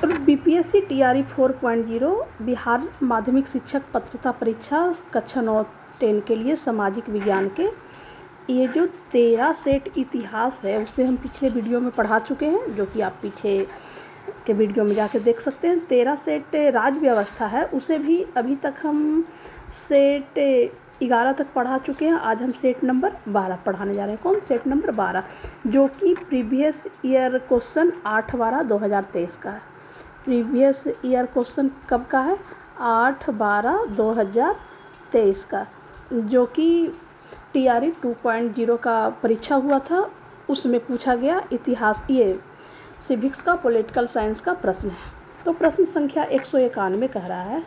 BPSC TRE 4.0 Bihar माध्यमिक शिक्षक पात्रता परीक्षा कक्षा 9-10 के लिए सामाजिक विज्ञान के ये जो 13 सेट इतिहास है उसे हम पिछले वीडियो में पढ़ा चुके हैं, जो कि आप पीछे के वीडियो में जाकर देख सकते हैं। 13 सेट राज्य व्यवस्था है, उसे भी अभी तक हम सेट 11 तक पढ़ा चुके हैं। आज हम सेट नंबर 12 पढ़ाने जा रहे हैं। कौन? सेट नंबर 12, जो कि प्रीवियस ईयर क्वेश्चन 8/12/2023 का है। प्रीवियस ईयर क्वेश्चन कब का है? 8/12/2023 का, जो कि टीआरई 2.0 का परीक्षा हुआ था, उसमें पूछा गया इतिहास, ये सिविक्स का, पॉलिटिकल साइंस का प्रश्न है। तो प्रश्न संख्या 191 कह रहा है,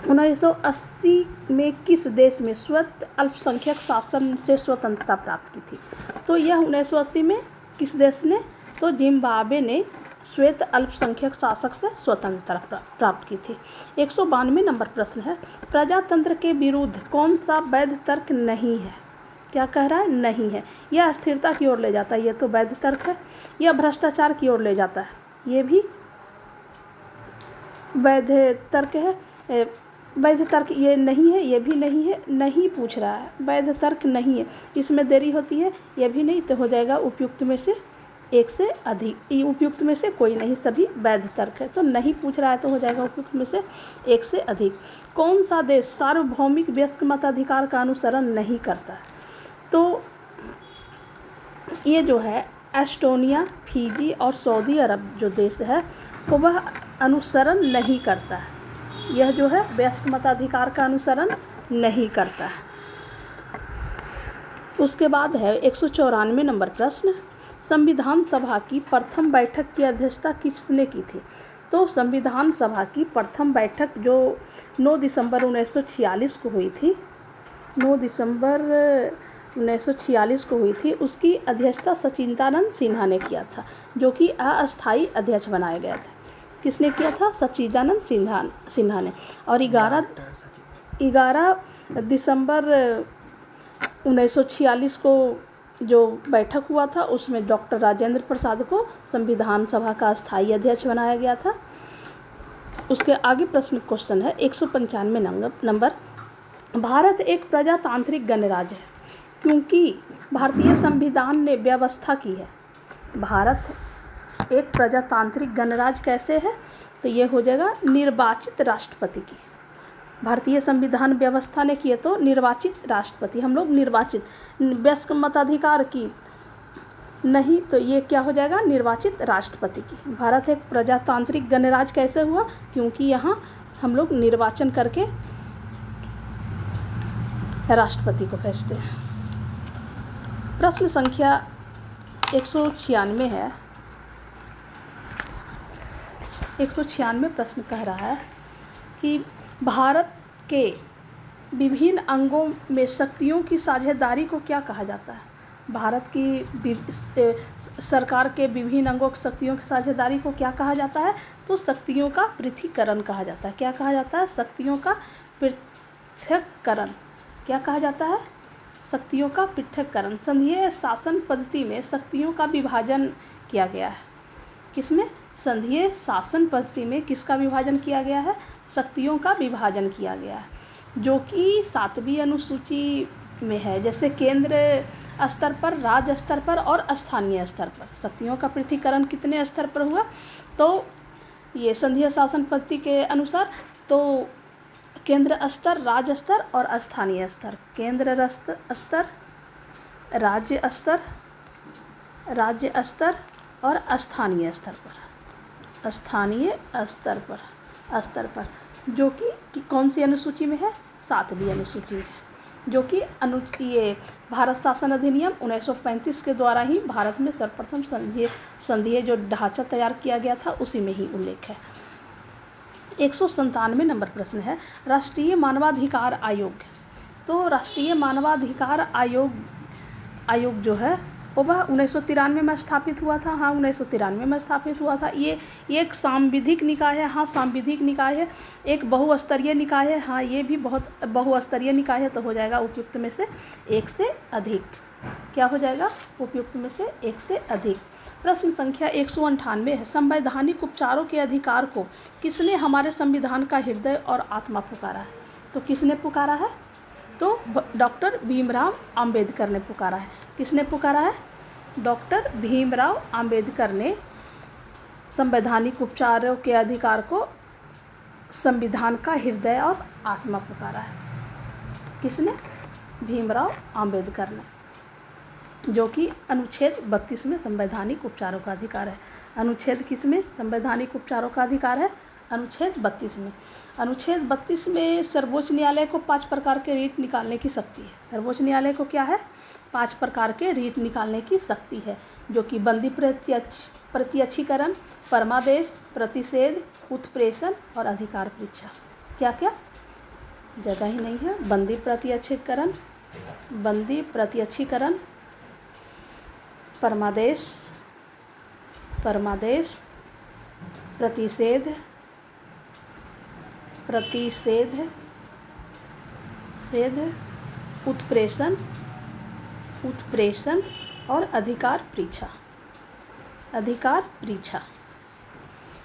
1980 में किस देश में श्वेत अल्पसंख्यक शासन से स्वतंत्रता प्राप्त की थी? तो यह 1980 में किस देश ने? तो जिम्बाब्वे ने श्वेत अल्पसंख्यक शासक से स्वतंत्रता प्राप्त की थी। 192 नंबर प्रश्न है, प्रजातंत्र के विरुद्ध कौन सा वैध तर्क नहीं है? क्या कह रहा है? नहीं है। यह स्थिरता की ओर ले जाता है, ये तो वैध तर्क है। यह भ्रष्टाचार की ओर ले जाता है, ये भी वैध तर्क है। वैध तर्क ये नहीं है, ये भी नहीं है। नहीं पूछ रहा है, वैध तर्क नहीं है, इसमें देरी होती है, ये भी नहीं, तो हो जाएगा उपयुक्त में से एक से अधिक। उपयुक्त में से कोई नहीं, सभी वैध तर्क है। तो नहीं पूछ रहा है तो हो जाएगा उपयुक्त में से एक से अधिक। कौन सा देश सार्वभौमिक वयस्क मताधिकार का अनुसरण नहीं करता है? तो ये जो है एस्टोनिया, फिजी और सऊदी अरब जो देश है वो वह अनुसरण नहीं करता है। यह जो है वयस्क मताधिकार का अनुसरण नहीं करता है। उसके बाद है 194 नंबर प्रश्न, संविधान सभा की प्रथम बैठक की अध्यक्षता किसने की थी? तो संविधान सभा की प्रथम बैठक जो 9 दिसंबर 1946 को हुई थी, 9 दिसंबर 1946 को हुई थी, उसकी अध्यक्षता सच्चिदानंद सिन्हा ने किया था, जो कि अस्थायी अध्यक्ष बनाए गए थे। किसने किया था? सच्चिदानंद सिन्हा ने। और 11 दिसंबर 1946 को जो बैठक हुआ था उसमें डॉक्टर राजेंद्र प्रसाद को संविधान सभा का अस्थायी अध्यक्ष बनाया गया था। उसके आगे प्रश्न क्वेश्चन है 195 नंबर, भारत एक प्रजातांत्रिक गणराज्य है क्योंकि भारतीय संविधान ने व्यवस्था की है। भारत एक प्रजातांत्रिक गणराज्य कैसे है? तो ये हो जाएगा निर्वाचित राष्ट्रपति की। भारतीय संविधान व्यवस्था ने की है तो निर्वाचित राष्ट्रपति, हम लोग निर्वाचित, वयस्क मताधिकार की नहीं, तो ये क्या हो जाएगा? निर्वाचित राष्ट्रपति की। भारत एक प्रजातांत्रिक गणराज्य कैसे हुआ? क्योंकि यहाँ हम लोग निर्वाचन करके राष्ट्रपति को भेजते हैं। प्रश्न संख्या 196 है। 196 प्रश्न कह रहा है कि भारत के विभिन्न अंगों में शक्तियों की साझेदारी को क्या कहा जाता है? भारत की सरकार के विभिन्न अंगों की शक्तियों की साझेदारी को क्या कहा जाता है? तो शक्तियों का पृथक्करण कहा जाता है। क्या कहा जाता है? शक्तियों का पृथक्करण। क्या कहा जाता है? शक्तियों का पृथक्करण। संघीय शासन पद्धति में शक्तियों का विभाजन किया गया है। किसमें? संघीय शासन पद्धति में किसका विभाजन किया गया है? शक्तियों का विभाजन किया गया है, जो कि 7वीं अनुसूची में है। जैसे केंद्र स्तर पर, राज्य स्तर पर और स्थानीय स्तर पर शक्तियों का पृथक्करण कितने स्तर पर हुआ? तो ये संघीय शासन पद्धति के अनुसार तो केंद्र स्तर, राज्य स्तर और स्थानीय स्तर। केंद्र स्तर, राज्य स्तर और स्थानीय स्तर पर, जो कि कौन सी अनुसूची में है? 7वीं अनुसूची में, जो कि ये भारत शासन अधिनियम 1935 के द्वारा ही भारत में सर्वप्रथम संघीय जो ढांचा तैयार किया गया था उसी में ही उल्लेख है। 197 नंबर प्रश्न है, राष्ट्रीय मानवाधिकार आयोग। तो राष्ट्रीय मानवाधिकार आयोग जो है वह 1993 में स्थापित हुआ था। हाँ, 1993 में स्थापित हुआ था। ये एक सांविधिक निकाय है। हाँ, सांविधिक निकाय है। एक बहुस्तरीय निकाय है। हाँ, ये भी बहुत बहुस्तरीय निकाय है, तो हो जाएगा उपयुक्त में से एक से अधिक। क्या हो जाएगा? उपयुक्त में से एक से अधिक। प्रश्न संख्या 198 है, संवैधानिक उपचारों के अधिकार को किसने हमारे संविधान का हृदय और आत्मा पुकारा है? तो किसने पुकारा है? तो डॉक्टर भीमराव अंबेडकर ने पुकारा है। किसने पुकारा है? डॉक्टर भीमराव अंबेडकर ने संवैधानिक उपचारों के अधिकार को संविधान का हृदय और आत्मा पुकारा है। किसने? भीमराव अंबेडकर ने, जो कि अनुच्छेद 32 में संवैधानिक उपचारों का अधिकार है। अनुच्छेद किस में संवैधानिक उपचारों का अधिकार है? अनुच्छेद 32 में। अनुच्छेद 32 में सर्वोच्च न्यायालय को 5 प्रकार के रीट निकालने की शक्ति है। सर्वोच्च न्यायालय को क्या है? 5 प्रकार के रीट निकालने की शक्ति है, जो कि बंदी प्रत्यक्षीकरण, परमादेश, प्रतिषेध, उत्प्रेषण और अधिकार परीक्षा। क्या क्या? जगह ही नहीं है। बंदी प्रत्यक्षीकरण, परमादेश, प्रतिषेध, उत्प्रेषण और अधिकार परीक्षा।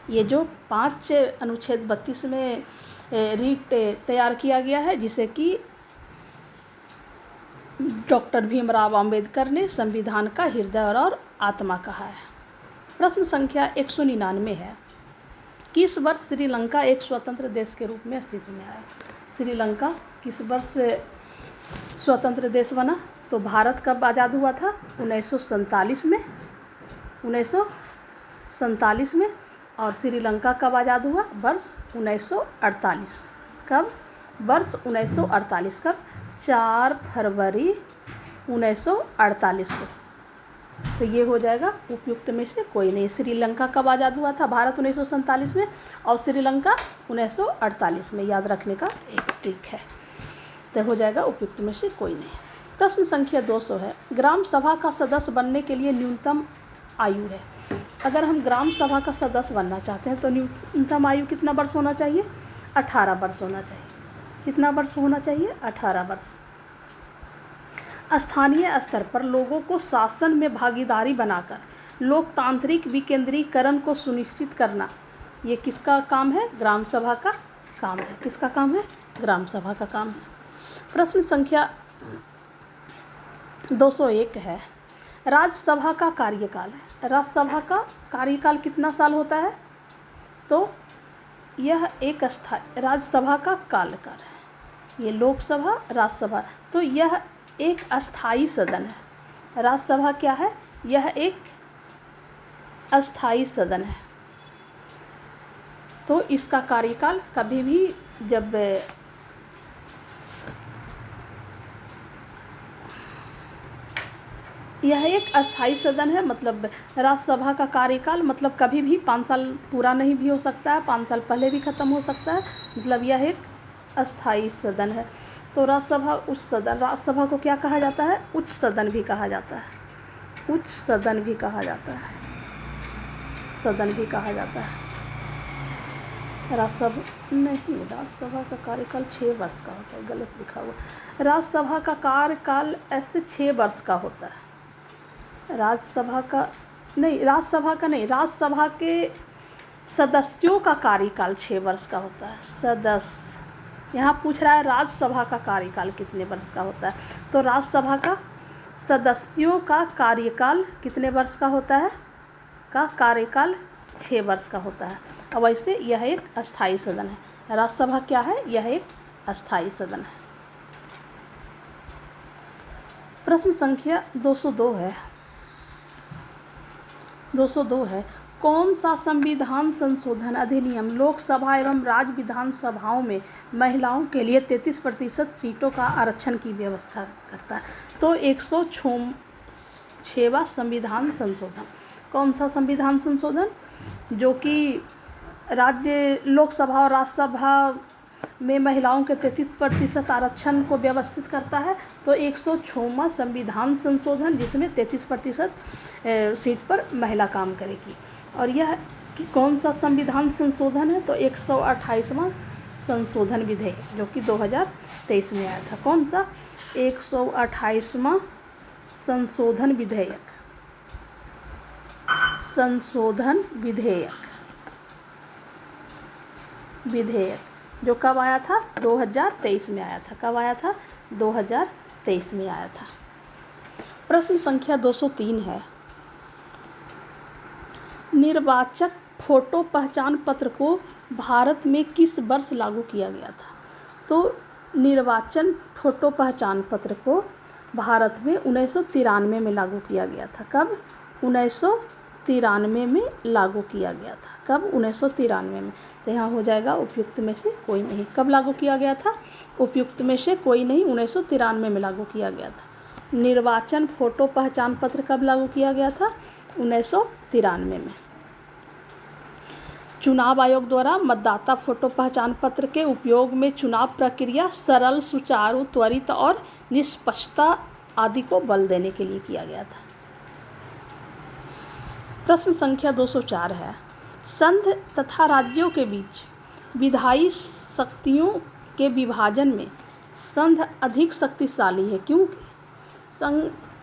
ये जो 5 अनुच्छेद 32 में रीट तैयार किया गया है, जिसे कि डॉक्टर भीमराव अंबेडकर ने संविधान का हृदय और आत्मा कहा है। प्रश्न संख्या 199 है, किस वर्ष श्रीलंका एक स्वतंत्र देश के रूप में अस्तित्व में आया? श्रीलंका किस वर्ष स्वतंत्र देश बना? तो भारत कब आज़ाद हुआ था? 1947 में। 1947 में। और श्रीलंका कब आज़ाद हुआ? वर्ष 1948। कब? वर्ष 1948। कब? 4 फरवरी 1948 को। तो ये हो जाएगा उपयुक्त में से कोई नहीं। श्रीलंका कब आज़ाद हुआ था? भारत 1947 में और श्रीलंका 1948 में। याद रखने का एक ट्रिक है। तो हो जाएगा उपयुक्त में से कोई नहीं। प्रश्न संख्या 200 है, ग्राम सभा का सदस्य बनने के लिए न्यूनतम आयु है। अगर हम ग्राम सभा का सदस्य बनना चाहते हैं तो न्यूनतम आयु कितना वर्ष होना चाहिए? 18 वर्ष होना चाहिए। कितना वर्ष होना चाहिए? 18 वर्ष। स्थानीय स्तर पर लोगों को शासन में भागीदारी बनाकर लोकतांत्रिक विकेंद्रीकरण को सुनिश्चित करना, ये किसका काम है? ग्राम सभा का काम है। किसका काम है? ग्राम सभा का काम है। प्रश्न संख्या 201 है, राज्यसभा का कार्यकाल है। राज्यसभा का कार्यकाल कितना साल होता है? तो यह एक स्थायी राज्यसभा का कार्यकाल है। ये लोकसभा, राज्यसभा, तो यह एक अस्थाई सदन है। राज्यसभा क्या है? यह एक अस्थाई सदन है। तो इसका कार्यकाल कभी भी जब यह एक अस्थाई सदन है, मतलब राज्यसभा का कार्यकाल मतलब कभी भी 5 साल पूरा नहीं भी हो सकता है, 5 साल पहले भी ख़त्म हो सकता है, मतलब यह एक अस्थाई सदन है। तो राज्यसभा को क्या कहा जाता है? उच्च सदन भी कहा जाता है। उच्च सदन भी कहा जाता है। राज्यसभा का कार्यकाल 6 वर्ष का होता है, गलत लिखा हुआ। राज्यसभा का कार्यकाल ऐसे 6 वर्ष का होता है। राज्यसभा के सदस्यों का कार्यकाल 6 वर्ष का होता है। सदस्य, यहाँ पूछ रहा है राज्यसभा का कार्यकाल कितने वर्ष का होता है? तो राज्यसभा का सदस्यों का कार्यकाल कितने वर्ष का होता है? का कार्यकाल 6 वर्ष का होता है। अब वैसे यह एक अस्थाई सदन है। राज्यसभा क्या है? यह एक अस्थाई सदन है। प्रश्न संख्या 202 है, कौन सा संविधान संशोधन अधिनियम लोकसभा एवं राज्य विधानसभाओं में महिलाओं के लिए 33% सीटों का आरक्षण की व्यवस्था करता है? तो 106वां संविधान संशोधन। कौन सा संविधान संशोधन? जो कि राज्य लोकसभा और राज्यसभा में महिलाओं के 33% आरक्षण को व्यवस्थित करता है। तो 106वां संविधान संशोधन, जिसमें 33% सीट पर महिला काम करेगी। और यह कि कौन सा संविधान संशोधन है? तो 128वां संशोधन विधेयक, जो कि 2023 में आया था। कौन सा? 128वां संशोधन विधेयक, संशोधन विधेयक जो कब आया था? 2023 में आया था। कब आया था? 2023 में आया था। प्रश्न संख्या 203 है, निर्वाचक फोटो पहचान पत्र को भारत में किस वर्ष लागू किया गया था? तो निर्वाचन फोटो पहचान पत्र को भारत में 1993 में लागू किया गया था। कब? 1993 में लागू किया गया था। कब? 1993 में। तो यहाँ हो जाएगा उपयुक्त में से कोई नहीं। कब लागू किया गया था? उपयुक्त में से कोई नहीं, 1993 में लागू किया गया था। निर्वाचन फोटो पहचान पत्र कब लागू किया गया था? 1993 में। चुनाव आयोग द्वारा मतदाता फोटो पहचान पत्र के उपयोग में चुनाव प्रक्रिया सरल, सुचारू, त्वरित और निष्पक्षता आदि को बल देने के लिए किया गया था। प्रश्न संख्या 204 है, संघ तथा राज्यों के बीच विधायी शक्तियों के विभाजन में संघ अधिक शक्तिशाली है। क्यों?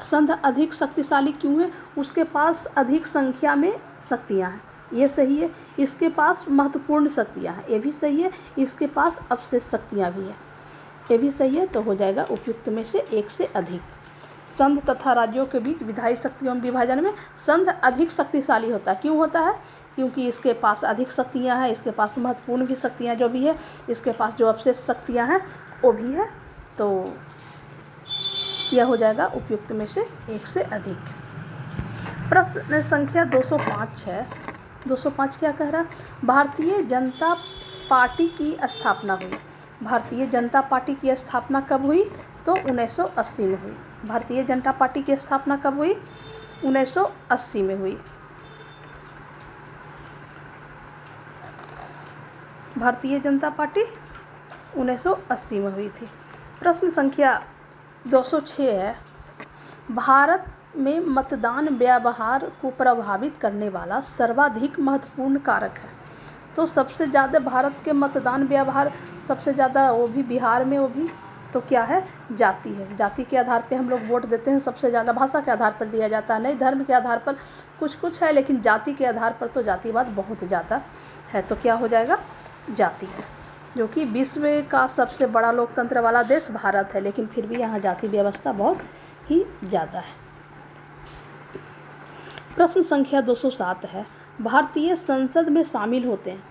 संघ अधिक शक्तिशाली क्यों है? उसके पास अधिक संख्या में शक्तियाँ हैं, ये सही है। इसके पास महत्वपूर्ण शक्तियाँ हैं, ये भी सही है। इसके पास अवशेष शक्तियाँ भी हैं, ये भी सही है। तो हो जाएगा उपयुक्त में से एक से अधिक। संघ तथा राज्यों के बीच विधायी शक्तियों में विभाजन में संघ अधिक शक्तिशाली होता है। क्यों होता है? क्योंकि इसके पास अधिक शक्तियाँ हैं, इसके पास महत्वपूर्ण भी शक्तियाँ जो भी है, इसके पास जो अवशेष शक्तियाँ हैं वो भी है। तो यह हो जाएगा उपयुक्त में से एक से अधिक। प्रश्न संख्या 205 है। 205 क्या कह रहा है? भारतीय जनता पार्टी की स्थापना हुई। भारतीय जनता पार्टी की स्थापना कब हुई? तो 1980 में हुई। भारतीय जनता पार्टी की स्थापना कब हुई? 1980 में हुई। भारतीय जनता पार्टी 1980 में हुई थी। प्रश्न संख्या 206 है, भारत में मतदान व्यवहार को प्रभावित करने वाला सर्वाधिक महत्वपूर्ण कारक है। तो सबसे ज़्यादा भारत के मतदान व्यवहार सबसे ज़्यादा वो भी बिहार में, वो भी तो क्या है? जाति है। जाति के आधार पे हम लोग वोट देते हैं सबसे ज़्यादा। भाषा के आधार पर दिया जाता है नहीं, धर्म के आधार पर कुछ है, लेकिन जाति के आधार पर तो जातिवाद बहुत ज़्यादा है। तो क्या हो जाएगा? जाति है। जो कि विश्व का सबसे बड़ा लोकतंत्र वाला देश भारत है, लेकिन फिर भी यहाँ जाति व्यवस्था बहुत ही ज़्यादा है। प्रश्न संख्या 207 है, भारतीय संसद में शामिल होते हैं।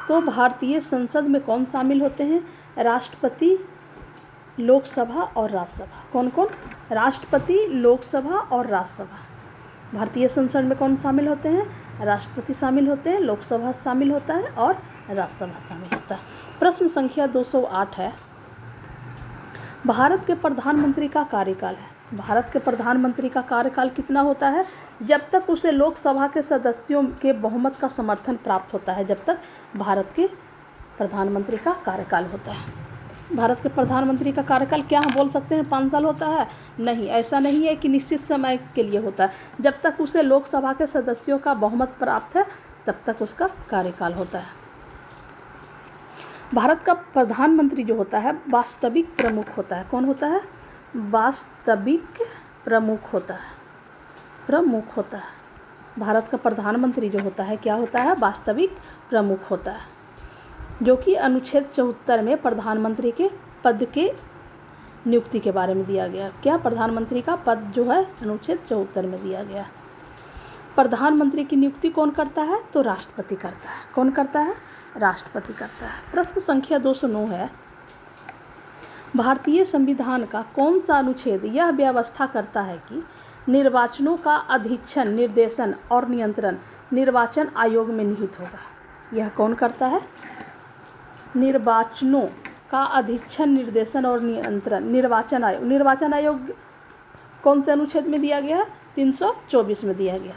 तो भारतीय संसद में कौन शामिल होते हैं? राष्ट्रपति, लोकसभा और राज्यसभा। कौन कौन? राष्ट्रपति, लोकसभा और राज्यसभा। भारतीय संसद में कौन शामिल होते हैं? राष्ट्रपति शामिल होते हैं, लोकसभा शामिल होता है और राज्यसभा शामिल होता है। प्रश्न संख्या 208 है, भारत के प्रधानमंत्री का कार्यकाल है। भारत के प्रधानमंत्री का कार्यकाल कितना होता है? जब तक उसे लोकसभा के सदस्यों के बहुमत का समर्थन प्राप्त होता है, जब तक भारत के प्रधानमंत्री का कार्यकाल होता है। भारत के प्रधानमंत्री का कार्यकाल क्या हम बोल सकते हैं 5 साल होता है? नहीं, ऐसा नहीं है कि निश्चित समय के लिए होता है। जब तक उसे लोकसभा के सदस्यों का बहुमत प्राप्त है तब तक उसका कार्यकाल होता है। भारत का प्रधानमंत्री जो होता है वास्तविक प्रमुख होता है। कौन होता है? वास्तविक प्रमुख होता है। प्रमुख होता है। भारत का प्रधानमंत्री जो होता है क्या होता है? वास्तविक प्रमुख होता है, जो कि अनुच्छेद 74 में प्रधानमंत्री के पद के नियुक्ति के बारे में दिया गया। क्या? प्रधानमंत्री का पद जो है अनुच्छेद 74 में दिया गया। प्रधानमंत्री की नियुक्ति कौन करता है? तो राष्ट्रपति करता है। कौन करता है? राष्ट्रपति करता है। प्रश्न संख्या 209 है, भारतीय संविधान का कौन सा अनुच्छेद यह व्यवस्था करता है कि निर्वाचनों का अधीक्षण, निर्देशन और नियंत्रण निर्वाचन आयोग में निहित होगा? यह कौन करता है? निर्वाचनों का अधीक्षण, निर्देशन और नियंत्रण निर्वाचन आयोग। निर्वाचन आयोग कौन से अनुच्छेद में दिया गया है? 324 में दिया गया।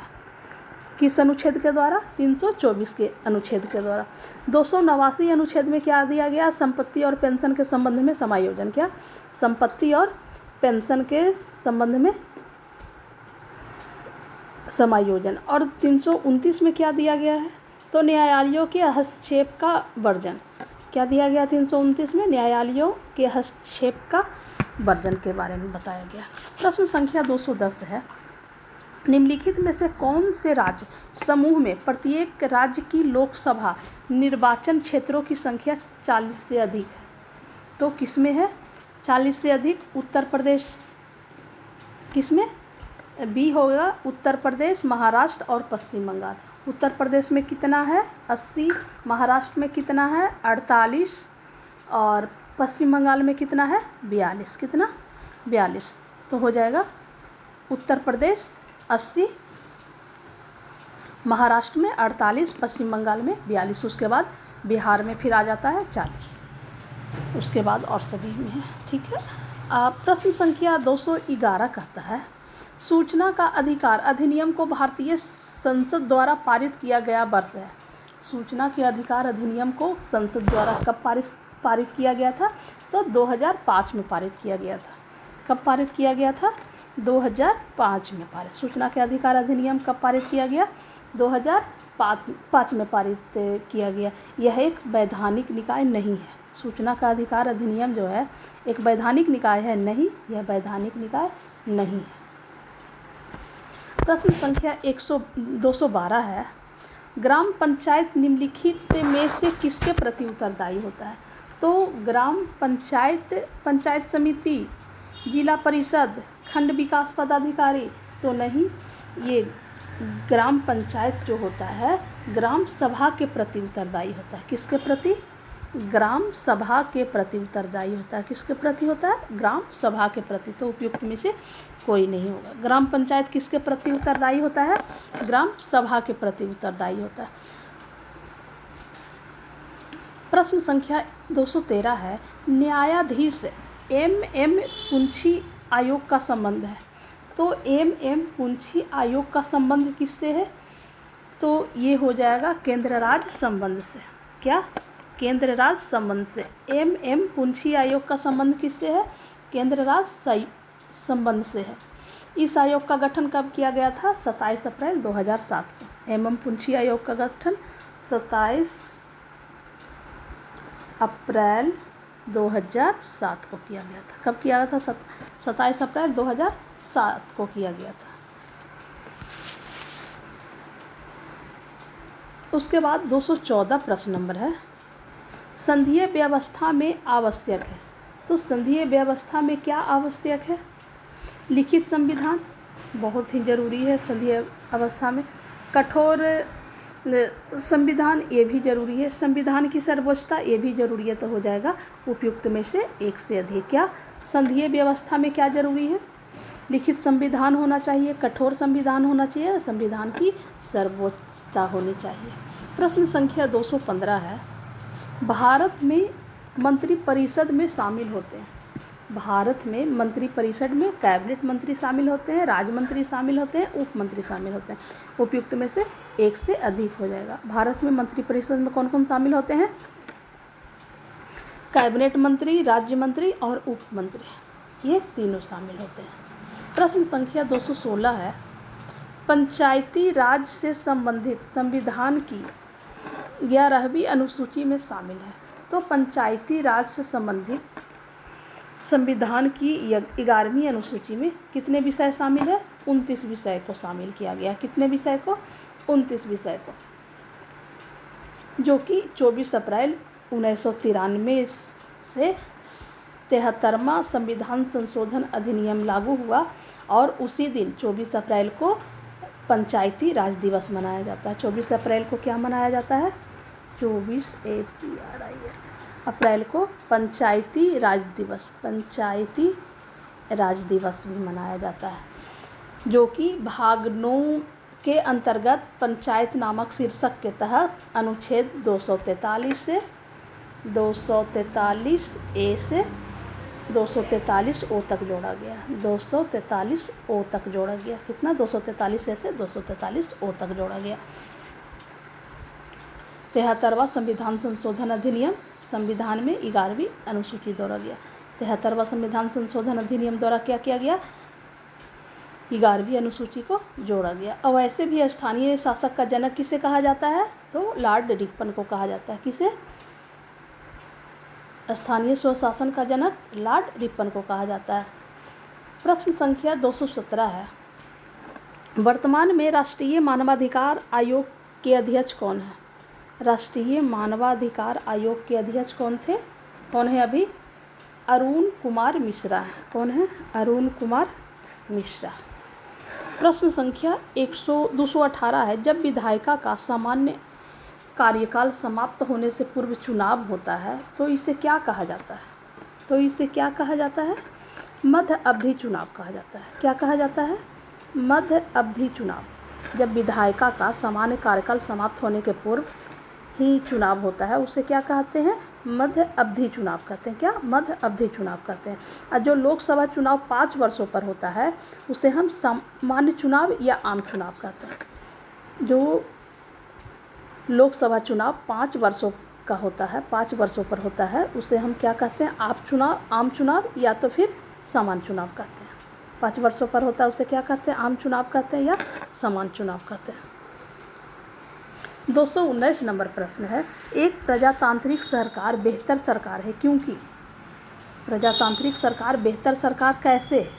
किस अनुच्छेद के द्वारा? 324 के अनुच्छेद के द्वारा। 289 अनुच्छेद में क्या दिया गया? संपत्ति और पेंशन के संबंध में समायोजन। क्या? संपत्ति और पेंशन के संबंध में समायोजन। और 329 में क्या दिया गया है? तो न्यायालयों के हस्तक्षेप का वर्जन। क्या दिया गया 329 में? न्यायालयों के हस्तक्षेप का वर्जन के बारे में बताया गया। प्रश्न संख्या 210 है, निम्नलिखित में से कौन से राज्य समूह में प्रत्येक राज्य की लोकसभा निर्वाचन क्षेत्रों की संख्या 40 से अधिक है? तो किसमें है 40 से अधिक? उत्तर प्रदेश। किसमें? बी होगा उत्तर प्रदेश, महाराष्ट्र और पश्चिम बंगाल। उत्तर प्रदेश में कितना है 80, महाराष्ट्र में कितना है 48 और पश्चिम बंगाल में कितना है 42। कितना? 42। तो हो जाएगा उत्तर प्रदेश 80, महाराष्ट्र में 48, पश्चिम बंगाल में 42। उसके बाद बिहार में फिर आ जाता है 40, उसके बाद और सभी में है। ठीक है। प्रश्न संख्या 211 कहता है, सूचना का अधिकार अधिनियम को भारतीय संसद द्वारा पारित किया गया वर्ष है। सूचना के अधिकार अधिनियम को संसद द्वारा कब पारित किया गया था? तो 2005 में पारित किया गया था। कब पारित किया गया था? 2005 में पारित। सूचना के अधिकार अधिनियम कब पारित किया गया? 2005 में पारित किया गया। यह एक वैधानिक निकाय नहीं है। सूचना का अधिकार अधिनियम जो है एक वैधानिक निकाय है नहीं, यह वैधानिक निकाय नहीं है। प्रश्न संख्या 212 है, ग्राम पंचायत निम्नलिखित में से किसके प्रति उत्तरदायी होता है? तो ग्राम पंचायत, पंचायत समिति, जिला परिषद, खंड विकास पदाधिकारी तो नहीं, ये ग्राम पंचायत जो होता है ग्राम सभा के प्रति उत्तरदायी होता है। किसके प्रति? ग्राम सभा के प्रति उत्तरदायी होता है। किसके प्रति होता है? ग्राम सभा के प्रति। तो उपयुक्त में से कोई नहीं होगा। ग्राम पंचायत किसके प्रति उत्तरदायी होता है? ग्राम सभा के प्रति उत्तरदायी होता है। प्रश्न संख्या 213 है, न्यायाधीश एम पुंछी आयोग का संबंध है। तो एम पुंछी आयोग का संबंध किससे है? तो ये हो जाएगा केंद्र राज्य संबंध से। क्या? केंद्र राज्य संबंध से। एम पुंछी आयोग का संबंध किससे है? केंद्र राज्य संबंध से है। इस आयोग का गठन कब किया गया था? 27 अप्रैल 2007 को। एम पुंछी आयोग का गठन 27 अप्रैल 2007 को किया गया था। कब किया गया था? 27 अप्रैल 2007 को किया गया था। उसके बाद 214 प्रश्न नंबर है, संघीय व्यवस्था में आवश्यक है। तो संघीय व्यवस्था में क्या आवश्यक है? लिखित संविधान बहुत ही ज़रूरी है संघीय अवस्था में। कठोर संविधान ये भी ज़रूरी है। संविधान की सर्वोच्चता ये भी ज़रूरी है। तो हो जाएगा उपयुक्त में से एक से अधिक। क्या संघीय व्यवस्था में क्या ज़रूरी है? लिखित संविधान होना चाहिए, कठोर संविधान होना चाहिए, संविधान की सर्वोच्चता होनी चाहिए। प्रश्न संख्या 215 है, भारत में मंत्रिपरिषद में शामिल होते हैं। भारत में मंत्रिपरिषद में कैबिनेट मंत्री शामिल होते हैं, राज्य मंत्री शामिल होते हैं, उप मंत्री शामिल होते हैं। उपयुक्त में से एक से अधिक हो जाएगा। भारत में मंत्रिपरिषद में कौन कौन शामिल होते हैं? कैबिनेट मंत्री, राज्य मंत्री और उप मंत्री, ये तीनों शामिल होते हैं। प्रश्न संख्या 216 है, पंचायती राज से संबंधित संविधान की 11वीं अनुसूची में शामिल है। तो पंचायती राज से संबंधित संविधान की 11वीं अनुसूची में कितने विषय शामिल है? 29 विषय को शामिल किया गया। कितने विषय को? 29 विषय को, जो कि 24 अप्रैल 1993 से 73वां संविधान संशोधन अधिनियम लागू हुआ और उसी दिन 24 अप्रैल को पंचायती राज दिवस मनाया जाता है। 24 अप्रैल को क्या मनाया जाता है? 24 अप्रैल को पंचायती राज दिवस, पंचायती राज दिवस भी मनाया जाता है, जो कि भाग 9 के अंतर्गत पंचायत नामक शीर्षक के तहत अनुच्छेद 243 से 243 ए से 243 ओ तक जोड़ा गया। 243 ओ तक जोड़ा गया। कितना? 243 ए से 243 ओ तक जोड़ा गया। 73वां संविधान संशोधन अधिनियम संविधान में 11वीं अनुसूची जोड़ा गया। 73वां संविधान संशोधन अधिनियम द्वारा क्या किया गया? 11वीं अनुसूची को जोड़ा गया। और वैसे भी स्थानीय शासक का जनक किसे कहा जाता है? तो लॉर्ड रिपन को कहा जाता है। किसे? स्थानीय स्वशासन का जनक लॉर्ड रिपन को कहा जाता है। प्रश्न संख्या 217 है, वर्तमान में राष्ट्रीय मानवाधिकार आयोग के अध्यक्ष कौन है? राष्ट्रीय मानवाधिकार आयोग के अध्यक्ष कौन है अभी? अरुण कुमार मिश्रा। कौन है? अरुण कुमार मिश्रा। प्रश्न संख्या 218 है, जब विधायिका का सामान्य कार्यकाल समाप्त होने से पूर्व चुनाव होता है तो इसे क्या कहा जाता है? मध्य अवधि चुनाव कहा जाता है। क्या कहा जाता है? मध्य अवधि चुनाव। जब विधायिका का सामान्य कार्यकाल समाप्त होने के पूर्व ही चुनाव होता है उसे क्या कहते हैं? मध्य अवधि चुनाव कहते हैं। क्या? मध्य अवधि चुनाव कहते हैं। और जो लोकसभा चुनाव 5 वर्षों पर होता है उसे हम सामान्य चुनाव या आम चुनाव कहते हैं। जो लोकसभा चुनाव 5 वर्षों का होता है, 5 वर्षों पर होता है, उसे हम क्या कहते हैं? आम चुनाव या तो फिर सामान्य चुनाव कहते हैं। 5 वर्षों पर होता है उसे क्या कहते हैं? आम चुनाव कहते हैं या सामान्य चुनाव कहते हैं। 219 नंबर प्रश्न है, एक प्रजातांत्रिक सरकार बेहतर सरकार है क्योंकि? प्रजातांत्रिक सरकार बेहतर सरकार कैसे?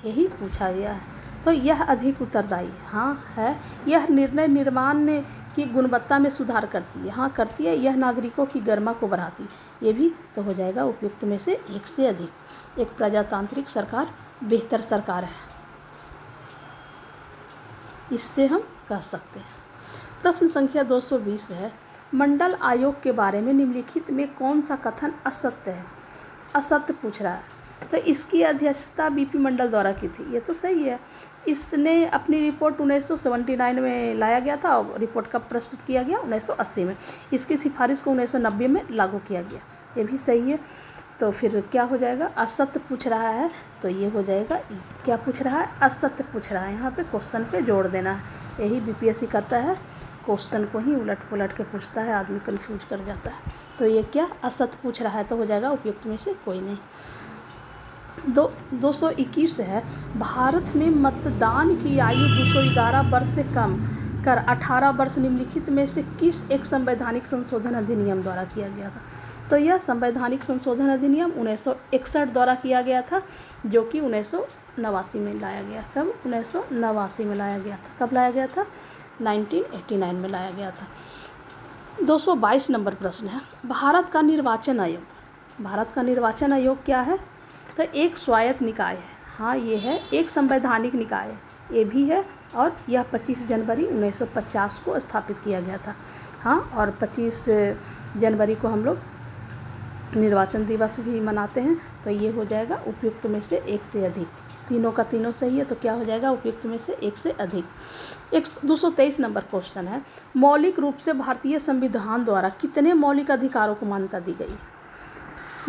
यही पूछा गया है। तो यह अधिक उत्तरदायी, हाँ है। यह निर्णय निर्माण की गुणवत्ता में सुधार करती है, हाँ करती है। यह नागरिकों की गरिमा को बढ़ाती है, ये भी तो हो जाएगा उपयुक्त में से एक से अधिक। एक प्रजातांत्रिक सरकार बेहतर सरकार है, इससे हम कह सकते हैं। प्रश्न संख्या 220 है, मंडल आयोग के बारे में निम्नलिखित में कौन सा कथन असत्य है? असत्य पूछ रहा है। तो इसकी अध्यक्षता बीपी मंडल द्वारा की थी, ये तो सही है। इसने अपनी रिपोर्ट 1979 में लाया गया था और रिपोर्ट कब प्रस्तुत किया गया? 1980 में। इसकी सिफारिश को 1990 में लागू किया गया, ये भी सही है। तो फिर क्या हो जाएगा? असत्य पूछ रहा है तो ये हो जाएगा। क्या पूछ रहा है? असत्य पूछ रहा है। यहाँ पे क्वेश्चन पे जोड़ देना है, यही बीपीएससी करता है, क्वेश्चन को ही उलट पुलट के पूछता है, आदमी कंफ्यूज कर जाता है। तो ये क्या? असत्य पूछ रहा है तो हो जाएगा उपयुक्त में से कोई नहीं। 221 है, भारत में मतदान की आयु 211 वर्ष से कम कर 18 वर्ष निम्नलिखित में से किस एक संवैधानिक संशोधन अधिनियम द्वारा किया गया था? तो यह संवैधानिक संशोधन अधिनियम 1961 द्वारा किया गया था, जो कि 1989 में लाया गया। कब? 1989 में लाया गया था। कब लाया गया था? 1989 में लाया गया था। 222 नंबर प्रश्न है, भारत का निर्वाचन निर्वाचन आयोग क्या है? तो एक स्वायत्त निकाय है, हाँ ये है। एक संवैधानिक निकाय है, ये भी है। और यह 25 जनवरी 1950 को स्थापित किया गया था, हाँ। और 25 जनवरी को हम लोग निर्वाचन दिवस भी मनाते हैं। तो ये हो जाएगा उपयुक्त में से एक से अधिक। तीनों का तीनों सही है, तो क्या हो जाएगा? उपयुक्त में से एक से अधिक। 223 नंबर क्वेश्चन है, मौलिक रूप से भारतीय संविधान द्वारा कितने मौलिक अधिकारों को मान्यता दी गई है?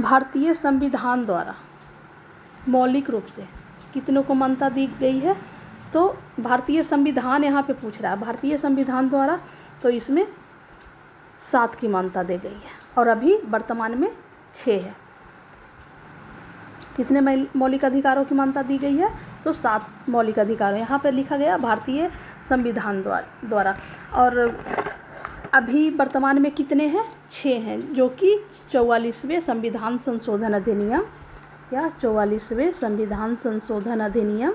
भारतीय संविधान द्वारा मौलिक रूप से कितनों को मान्यता दी गई है? तो भारतीय संविधान यहाँ पे पूछ रहा है, भारतीय संविधान द्वारा, तो इसमें 7 की मान्यता दी गई है और अभी वर्तमान में 6 है। कितने मौलिक अधिकारों की मान्यता दी गई है? तो 7 मौलिक अधिकारों, यहाँ पे लिखा गया भारतीय संविधान द्वारा। और अभी वर्तमान में कितने हैं? 6 हैं, जो कि 44वें संविधान संशोधन अधिनियम या 44वें संविधान संशोधन अधिनियम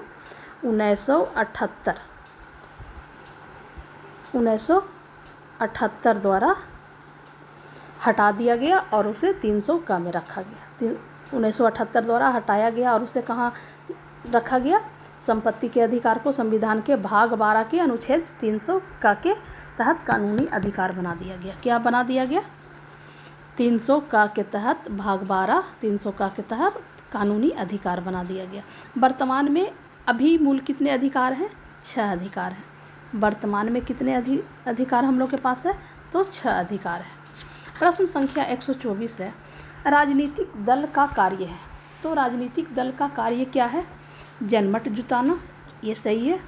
1978 द्वारा हटा दिया गया और उसे 300 का में रखा गया। 1978 द्वारा हटाया गया और उसे कहाँ रखा गया? संपत्ति के अधिकार को संविधान के भाग 12 के अनुच्छेद 300 का के तहत कानूनी अधिकार बना दिया गया। क्या बना दिया गया? 300 का के तहत भाग 12 300 का के तहत कानूनी अधिकार बना दिया गया। वर्तमान में अभी मूल कितने अधिकार हैं? 6 अधिकार हैं। वर्तमान में कितने अधिकार हम लोग के पास है? तो 6 अधिकार है। प्रश्न संख्या 124 है, राजनीतिक दल का कार्य है। तो राजनीतिक दल का कार्य क्या है? जनमत जुटाना, ये सही है।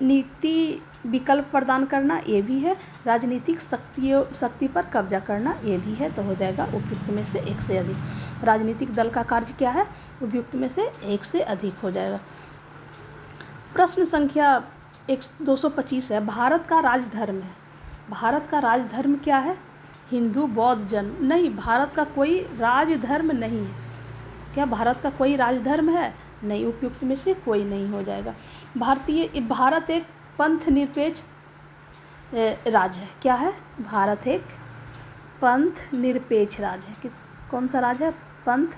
नीति विकल्प प्रदान करना, ये भी है। राजनीतिक शक्ति पर कब्जा करना, ये भी है। तो हो जाएगा उपयुक्त में से एक से अधिक। राजनीतिक दल का कार्य क्या है? उपयुक्त में से एक से अधिक हो जाएगा। प्रश्न संख्या 225 है, भारत का राजधर्म है। भारत का राजधर्म क्या है? हिंदू बौद्ध जैन नहीं, भारत का कोई राज धर्म नहीं है। क्या भारत का कोई राज धर्म है? नहीं, उपयुक्त में से कोई नहीं हो जाएगा। भारत एक पंथ निरपेक्ष राज्य है। क्या है? भारत एक पंथ निरपेक्ष राज्य है। कि कौन सा राज्य है? पंथ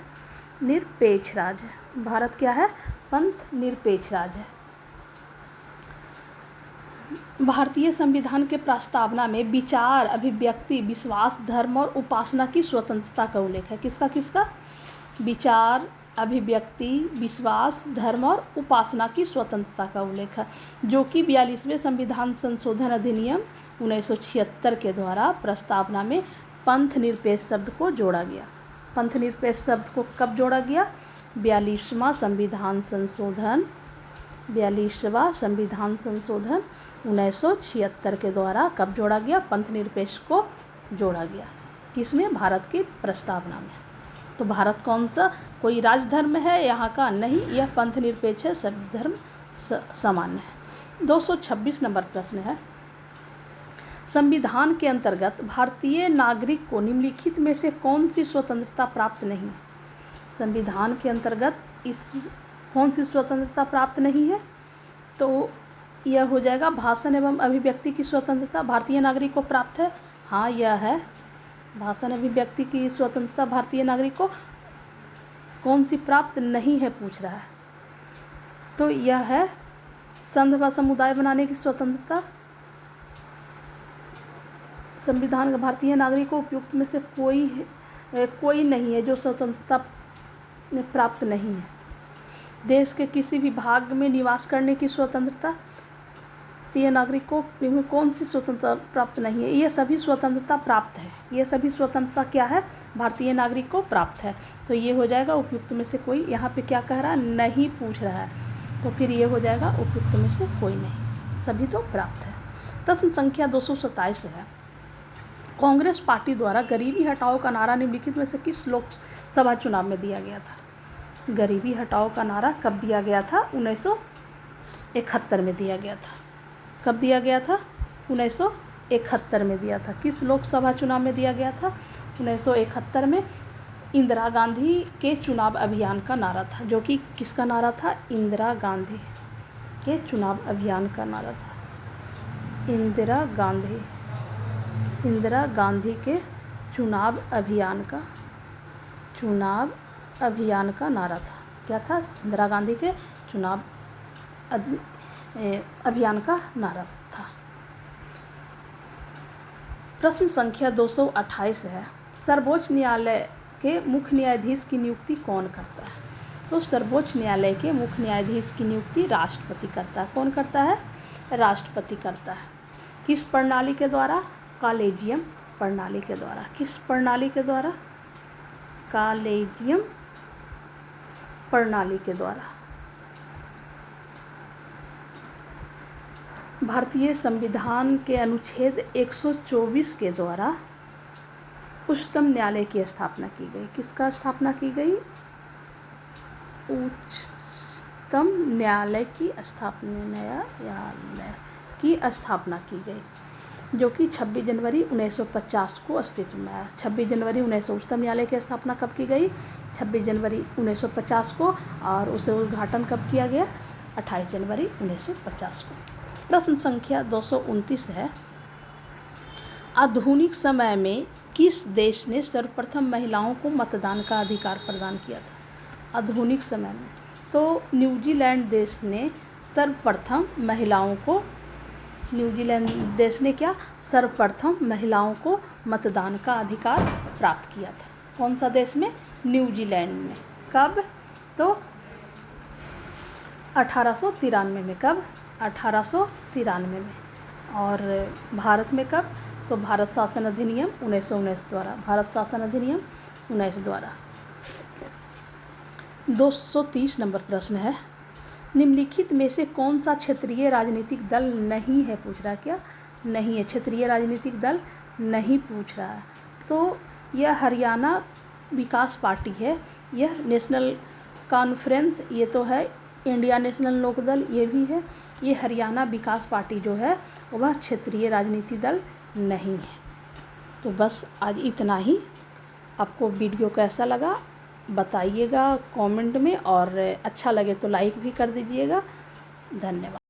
निरपेक्ष राज्य है। भारत क्या है? पंथ निरपेक्ष राज्य है। भारतीय संविधान के प्रस्तावना में विचार, अभिव्यक्ति, विश्वास, धर्म और उपासना की स्वतंत्रता का उल्लेख है। किसका किसका? विचार, अभिव्यक्ति, विश्वास, धर्म और उपासना की स्वतंत्रता का उल्लेख है, जो कि 42वें संविधान संशोधन अधिनियम 1976 के द्वारा प्रस्तावना में पंथ निरपेक्ष शब्द को जोड़ा गया। पंथ निरपेक्ष शब्द को कब जोड़ा गया? 42वां संविधान संशोधन 1976 के द्वारा कब जोड़ा गया? पंथ निरपेक्ष को जोड़ा गया। किसमें? भारत की प्रस्तावना में। तो भारत कौन सा कोई राजधर्म है यहाँ का? नहीं, यह पंथ निरपेक्ष है, सभी धर्म सामान्य है। 226 नंबर प्रश्न है, संविधान के अंतर्गत भारतीय नागरिक को निम्नलिखित में से कौन सी स्वतंत्रता प्राप्त नहीं है? संविधान के अंतर्गत कौन सी स्वतंत्रता प्राप्त नहीं है? तो यह हो जाएगा भाषण एवं अभिव्यक्ति की स्वतंत्रता भारतीय नागरिक को प्राप्त है। हाँ, यह है भाषण अभिव्यक्ति की स्वतंत्रता भारतीय नागरिक को कौन सी प्राप्त नहीं है पूछ रहा है। तो यह है संघ व समुदाय बनाने की स्वतंत्रता। संविधान का भारतीय नागरिक को उपयुक्त में से कोई नहीं है जो स्वतंत्रता प्राप्त नहीं है। देश के किसी भी भाग में निवास करने की स्वतंत्रता भारतीय नागरिक को कौन सी स्वतंत्रता प्राप्त नहीं है? ये सभी स्वतंत्रता प्राप्त है। ये सभी स्वतंत्रता क्या है? भारतीय नागरिक को प्राप्त है। तो ये हो जाएगा उपयुक्त में से कोई। यहाँ पे क्या कह रहा है? नहीं पूछ रहा है, तो फिर ये हो जाएगा उपयुक्त में से कोई नहीं, सभी तो प्राप्त है। प्रश्न संख्या 227 है, कांग्रेस पार्टी द्वारा गरीबी हटाओ का नारा निम्नलिखित में से किस लोकसभा चुनाव में दिया गया था? गरीबी हटाओ का नारा कब दिया गया था? 1971 में दिया गया था। कब दिया गया था? 1971 में दिया था। किस लोकसभा चुनाव में दिया गया था? 1971 में इंदिरा गांधी के चुनाव अभियान का नारा था, जो कि किसका नारा था? इंदिरा गांधी के चुनाव अभियान का नारा था। इंदिरा गांधी के चुनाव अभियान का नारा था। क्या था? इंदिरा गांधी के चुनाव अभियान का नारा था। प्रश्न संख्या 228 है, सर्वोच्च न्यायालय के मुख्य न्यायाधीश की नियुक्ति कौन करता है? तो सर्वोच्च न्यायालय के मुख्य न्यायाधीश की नियुक्ति राष्ट्रपति करता है। कौन करता है? राष्ट्रपति करता है। किस प्रणाली के द्वारा? कॉलेजियम प्रणाली के द्वारा। किस प्रणाली के द्वारा? कॉलेजियम प्रणाली के द्वारा। भारतीय संविधान के अनुच्छेद 124 के द्वारा उच्चतम न्यायालय की स्थापना की गई। किसका स्थापना की गई? उच्चतम न्यायालय की स्थापना की गई, जो कि 26 जनवरी 1950 को अस्तित्व में आया। 26 जनवरी 1900 उच्चतम न्यायालय की स्थापना कब की गई? 26 जनवरी 1950 को, और उसे उद्घाटन कब किया गया? 28 जनवरी 1950 को। प्रश्न संख्या 229 है, आधुनिक समय में किस देश ने सर्वप्रथम महिलाओं को मतदान का अधिकार प्रदान किया था? आधुनिक समय में तो न्यूजीलैंड देश ने सर्वप्रथम महिलाओं को सर्वप्रथम महिलाओं को मतदान का अधिकार प्राप्त किया था। कौन सा देश में? न्यूजीलैंड में। कब? तो 1893 में। कब? 1893 में। और भारत में कब? तो भारत शासन अधिनियम 1919 द्वारा। भारत शासन अधिनियम 19 द्वारा। 230 नंबर प्रश्न है, निम्नलिखित में से कौन सा क्षेत्रीय राजनीतिक दल नहीं है? पूछ रहा है। क्या नहीं है? क्षेत्रीय राजनीतिक दल नहीं पूछ रहा है। तो यह हरियाणा विकास पार्टी है, यह नेशनल कॉन्फ्रेंस, ये तो है इंडिया नेशनल लोकदल, ये भी है। ये हरियाणा विकास पार्टी जो है वह क्षेत्रीय राजनीतिक दल नहीं है। तो बस आज इतना ही। आपको वीडियो कैसा लगा बताइएगा कमेंट में, और अच्छा लगे तो लाइक भी कर दीजिएगा। धन्यवाद।